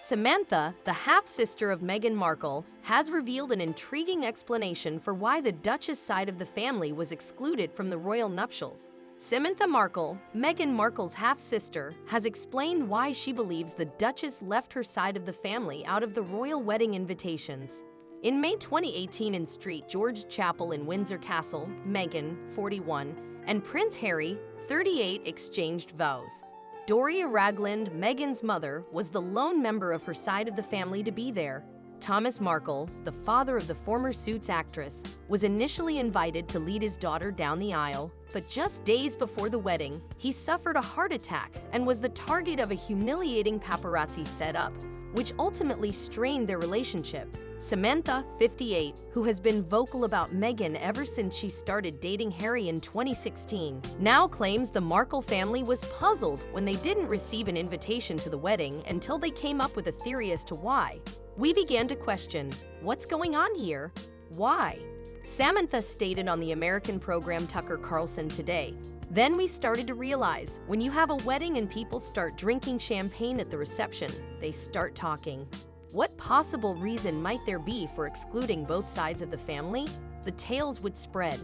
Samantha, the half-sister of Meghan Markle, has revealed an intriguing explanation for why the Duchess side of the family was excluded from the royal nuptials. Samantha Markle, Meghan Markle's half-sister, has explained why she believes the Duchess left her side of the family out of the royal wedding invitations. In May 2018 in St. George's Chapel in Windsor Castle, Meghan, 41, and Prince Harry, 38, exchanged vows. Doria Ragland, Meghan's mother, was the lone member of her side of the family to be there. Thomas Markle, the father of the former Suits actress, was initially invited to lead his daughter down the aisle, but just days before the wedding, he suffered a heart attack and was the target of a humiliating paparazzi setup, which ultimately strained their relationship. Samantha, 58, who has been vocal about Meghan ever since she started dating Harry in 2016, now claims the Markle family was puzzled when they didn't receive an invitation to the wedding until they came up with a theory as to why. "We began to question, what's going on here? Why?" Samantha stated on the American program Tucker Carlson Today. "Then we started to realize, when you have a wedding and people start drinking champagne at the reception, they start talking. What possible reason might there be for excluding both sides of the family? The tales would spread."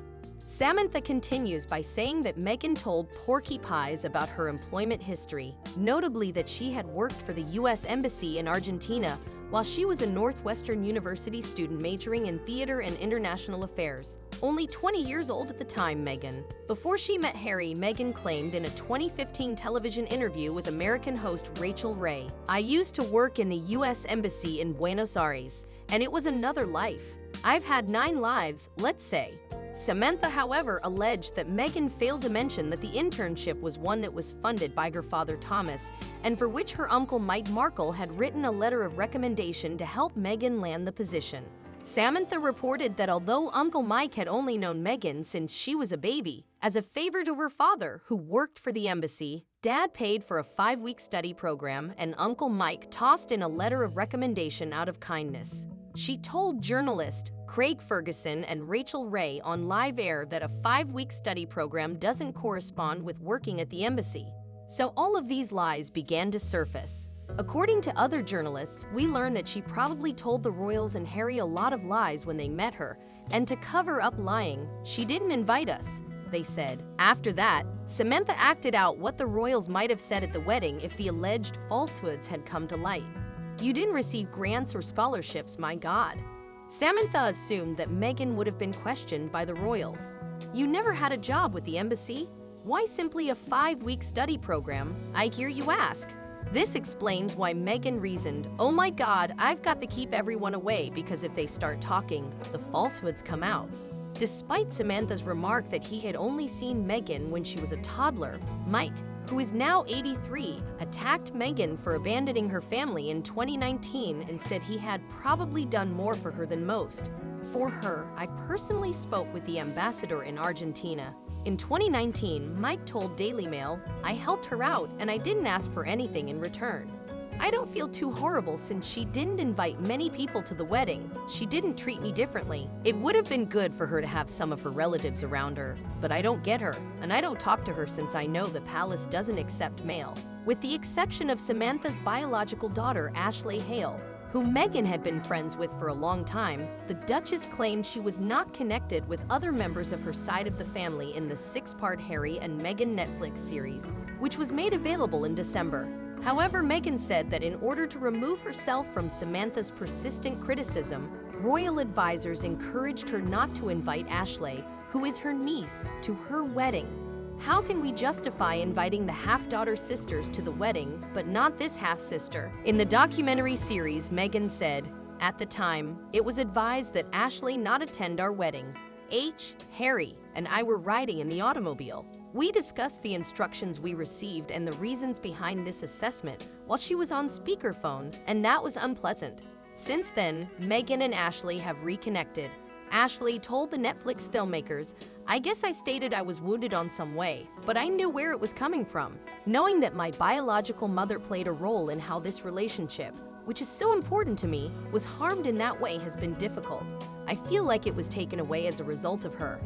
Samantha continues by saying that Meghan told Porky Pies about her employment history, notably that she had worked for the U.S. Embassy in Argentina while she was a Northwestern University student majoring in theater and international affairs. Only 20 years old at the time, Meghan. Before she met Harry, Meghan claimed in a 2015 television interview with American host Rachel Ray, "I used to work in the U.S. Embassy in Buenos Aires, and it was another life. I've had 9 lives, let's say." Samantha, however, alleged that Meghan failed to mention that the internship was one that was funded by her father Thomas, and for which her uncle Mike Markle had written a letter of recommendation to help Meghan land the position. Samantha reported that although Uncle Mike had only known Meghan since she was a baby, as a favor to her father, who worked for the embassy, Dad paid for a 5-week study program and Uncle Mike tossed in a letter of recommendation out of kindness. She told journalist Craig Ferguson and Rachel Ray on live air that a 5-week study program doesn't correspond with working at the embassy. So all of these lies began to surface. According to other journalists, we learned that she probably told the royals and Harry a lot of lies when they met her, and to cover up lying, "She didn't invite us," they said. After that, Samantha acted out what the royals might have said at the wedding if the alleged falsehoods had come to light. "You didn't receive grants or scholarships, my God." Samantha assumed that Meghan would have been questioned by the royals. "You never had a job with the embassy? Why simply a 5-week study program, I hear you ask?" This explains why Meghan reasoned, "Oh my God, I've got to keep everyone away because if they start talking, the falsehoods come out." Despite Samantha's remark that he had only seen Meghan when she was a toddler, Mike, who is now 83, attacked Meghan for abandoning her family in 2019 and said he had probably done more for her than most. "For her, I personally spoke with the ambassador in Argentina. In 2019, Mike told Daily Mail, I helped her out and I didn't ask for anything in return. I don't feel too horrible since she didn't invite many people to the wedding. She didn't treat me differently. It would have been good for her to have some of her relatives around her, but I don't get her, and I don't talk to her since I know the palace doesn't accept mail." With the exception of Samantha's biological daughter, Ashley Hale, who Meghan had been friends with for a long time, the Duchess claimed she was not connected with other members of her side of the family in the 6-part Harry and Meghan Netflix series, which was made available in December. However, Meghan said that in order to remove herself from Samantha's persistent criticism, royal advisors encouraged her not to invite Ashley, who is her niece, to her wedding. "How can we justify inviting the half-daughter sisters to the wedding, but not this half-sister?" In the documentary series, Meghan said, "At the time, it was advised that Ashley not attend our wedding. Harry, and I were riding in the automobile. We discussed the instructions we received and the reasons behind this assessment while she was on speakerphone, and that was unpleasant." Since then, Meghan and Ashley have reconnected. Ashley told the Netflix filmmakers, "I guess I stated I was wounded on some way, but I knew where it was coming from. Knowing that my biological mother played a role in how this relationship, which is so important to me, was harmed in that way has been difficult. I feel like it was taken away as a result of her."